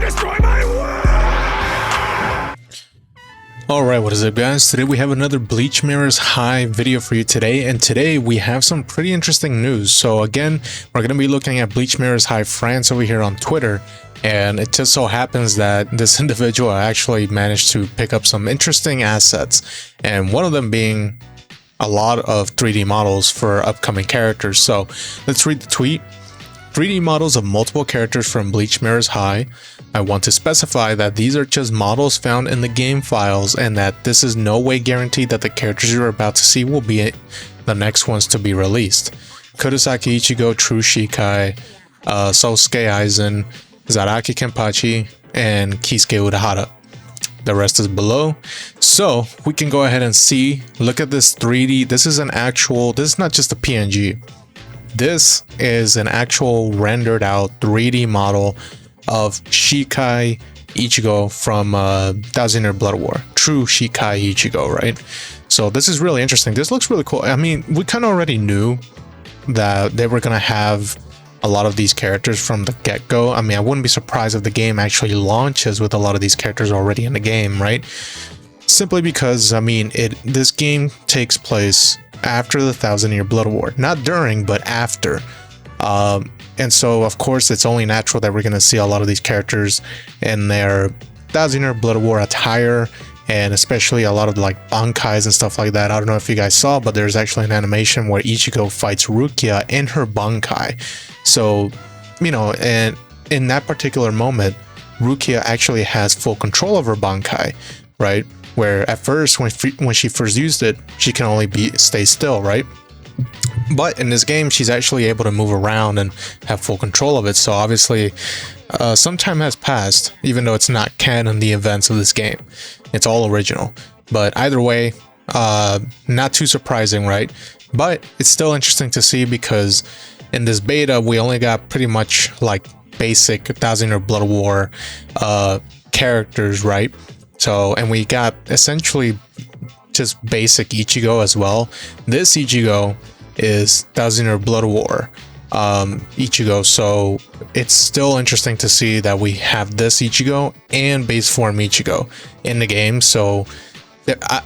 destroy my world! Alright, what is up guys? Today we have another Bleach Mirror's High video for you today, and today we have some pretty interesting news. So again, we're going to be looking at Bleach Mirror's High France over here on Twitter, and it just so happens that this individual actually managed to pick up some interesting assets, and one of them being a lot of 3D models for upcoming characters. So let's read the tweet. 3D models of multiple characters from Bleach Mirror's High. I want to specify that these are just models found in the game files and that this is no way guaranteed that the characters you're about to see will be the next ones to be released. Kurosaki Ichigo, True Shikai, Sosuke Aizen, Zaraki Kenpachi, and Kisuke Urahara. The rest is below. So we can go ahead and see, look at this 3D. This is not just a PNG. This is an actual rendered out 3D model of Shikai Ichigo from Thousand Year Blood War. True Shikai Ichigo, right? So this is really interesting. This looks really cool. I mean, we kind of already knew that they were going to have a lot of these characters from the get-go. I mean, I wouldn't be surprised if the game actually launches with a lot of these characters already in the game, right? Simply because, I mean, this game takes place after the Thousand Year Blood War, not during, but after. And so of course it's only natural that we're going to see a lot of these characters in their Thousand Year Blood War attire, and especially a lot of like bankais and stuff like that. I don't know if you guys saw, but there's actually an animation where Ichigo fights Rukia in her bankai. So, you know, and in that particular moment, Rukia actually has full control of her bankai, right? Where at first, when she first used it, she can only stay still, right? But in this game, she's actually able to move around and have full control of it. So obviously, some time has passed, even though it's not canon, the events of this game. It's all original. But either way, not too surprising, right? But it's still interesting to see because in this beta, we only got pretty much like basic Thousand Year Blood War characters, right? So, and we got essentially just basic Ichigo as well. This Ichigo is Thousand Year Blood War Ichigo, so it's still interesting to see that we have this Ichigo and base form Ichigo in the game. So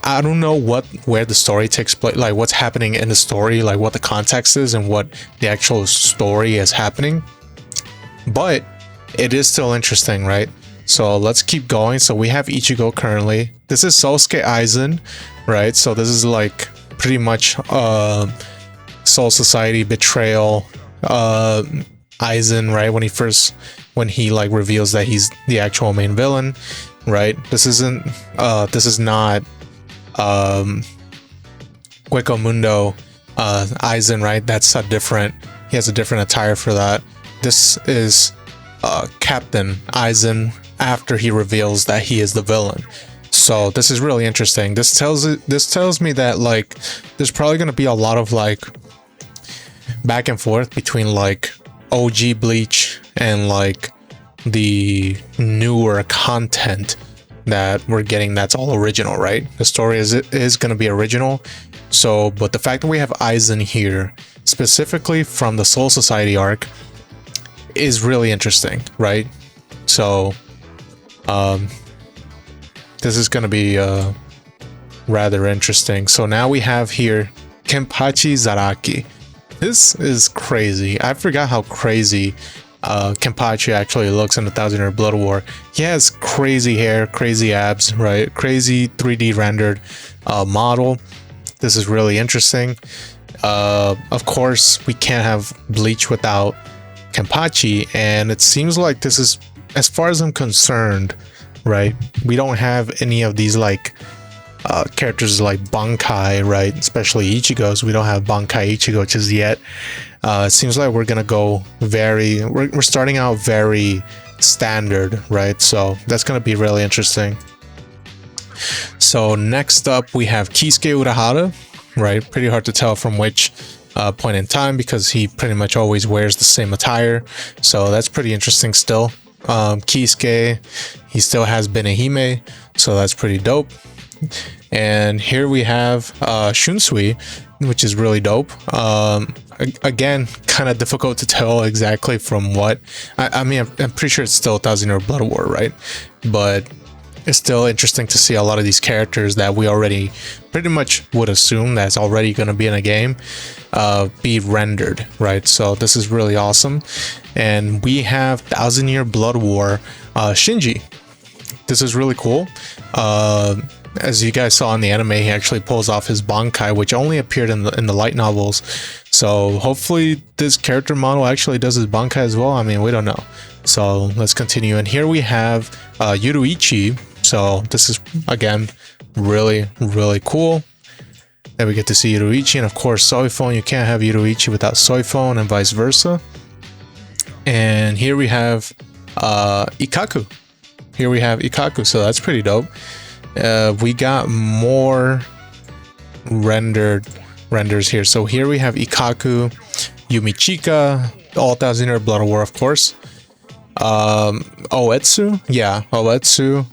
I don't know where the story takes place, like what's happening in the story, like what the context is and what the actual story is happening, but it is still interesting, right? So let's keep going. So we have Ichigo currently. This is Sosuke Aizen, right? So this is like pretty much Soul Society betrayal Aizen, right? When he like reveals that he's the actual main villain, right? This is not Hueco Mundo Aizen, right? He has a different attire for that. This is Captain Aizen after he reveals that he is the villain. So this is really interesting. This tells me that like there's probably going to be a lot of like back and forth between like OG Bleach and like the newer content that we're getting that's all original, right? The story is going to be original. So, but the fact that we have Aizen here specifically from the Soul Society arc is really interesting, right? So this is going to be rather interesting. So now we have here Kenpachi Zaraki. This is crazy. I forgot how crazy Kenpachi actually looks in the Thousand Year Blood War. He has crazy hair, crazy abs, right? Crazy 3D rendered model. This is really interesting. Of course, we can't have Bleach without Kenpachi, and it seems like this is, as far as I'm concerned, right, we don't have any of these like characters like bankai, right? Especially Ichigo's. We don't have bankai Ichigo just yet. It seems like we're gonna go we're starting out very standard, right? So that's gonna be really interesting. So next up we have Kisuke Urahara, right? Pretty hard to tell from which point in time because he pretty much always wears the same attire. So that's pretty interesting still. Kisuke, he still has Benehime, so that's pretty dope. And here we have Shunsui, which is really dope. Again, kind of difficult to tell exactly from what. I mean, I'm pretty sure it's still 1,000-Year Blood War, right? But it's still interesting to see a lot of these characters that we already pretty much would assume that's already going to be in a game be rendered, right? So this is really awesome. And we have 1,000-Year Blood War Shinji. This is really cool. As you guys saw in the anime, he actually pulls off his Bankai, which only appeared in the light novels. So hopefully this character model actually does his Bankai as well. I mean, we don't know. So let's continue. And here we have Yuruichi. So this is, again, really, really cool. Then we get to see Yuruichi, and of course Soifon. You can't have Yuruichi without Soifon, and vice versa. And here we have Ikkaku. Here we have Ikkaku, so that's pretty dope. We got more renders here. So here we have Ikkaku, Yumichika, all 1,000-Year Blood War, of course. Oetsu, yeah, Oetsu,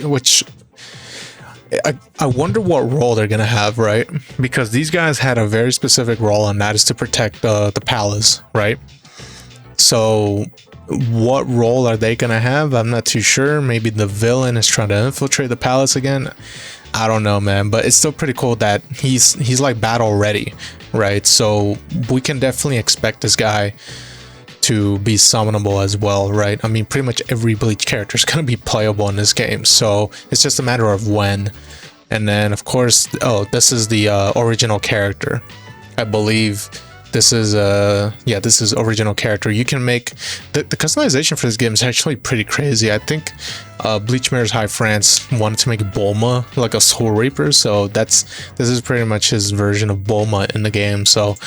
which I wonder what role they're gonna have, right? Because these guys had a very specific role, and that is to protect the palace, right? So what role are they gonna have? I'm not too sure. Maybe the villain is trying to infiltrate the palace again. I don't know, man, but it's still pretty cool that he's like battle ready, right? So we can definitely expect this guy to be summonable as well, right? I mean, pretty much every Bleach character is gonna be playable in this game, so it's just a matter of when. And then of course, oh, this is the original character, I believe. This is yeah, this is original character. You can make the customization for this game is actually pretty crazy. I think Bleach Mirrors High France wanted to make Bulma like a Soul Reaper, so this is pretty much his version of Bulma in the game. So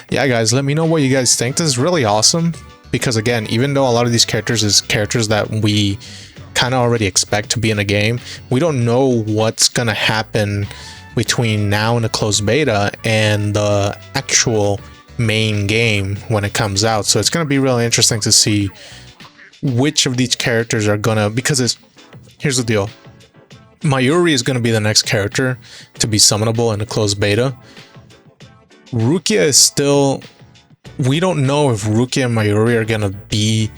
yeah, guys, let me know what you guys think. This is really awesome because, again, even though a lot of these characters is characters that we kind of already expect to be in a game, we don't know what's gonna happen between now and the closed beta and the actual main game when it comes out. So it's going to be really interesting to see which of these characters are gonna, because here's the deal. Mayuri is going to be the next character to be summonable in the closed beta. Rukia is still, we don't know if Rukia and Mayuri are going to be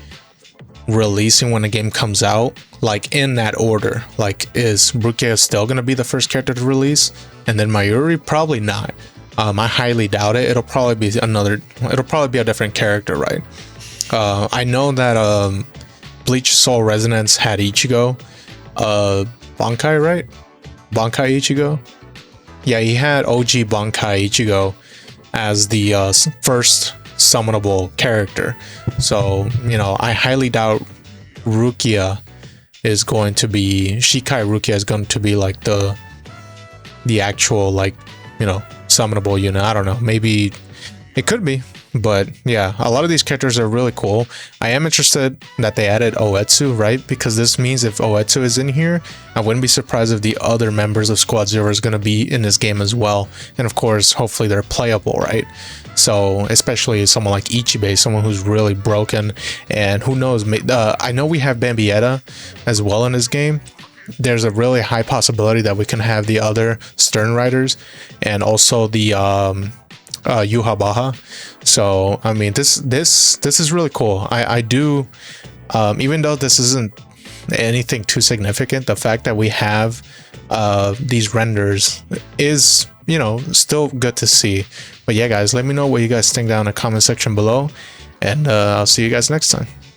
releasing when the game comes out, like in that order. Like, is Rukia still going to be the first character to release, and then Mayuri? Probably not. I highly doubt it. It'll probably be a different character, right? I know that Bleach Soul Resonance had Ichigo, Bankai, right? Bankai Ichigo? Yeah, he had OG Bankai Ichigo as the first summonable character. So, you know, I highly doubt Rukia is going to be, Shikai Rukia is going to be like the actual, like, you know, summonable unit. I don't know, maybe it could be, but yeah, a lot of these characters are really cool. I am interested that they added Oetsu, right? Because this means if Oetsu is in here, I wouldn't be surprised if the other members of Squad Zero is going to be in this game as well. And of course, hopefully they're playable, right? So especially someone like Ichibe, someone who's really broken, and who knows, I know we have Bambietta as well in this game. There's a really high possibility that we can have the other Stern Riders and also the Yuhabaha. So I mean, this is really cool. I do, even though this isn't anything too significant, the fact that we have these renders is, you know, still good to see. But yeah, guys, let me know what you guys think down in the comment section below, and I'll see you guys next time.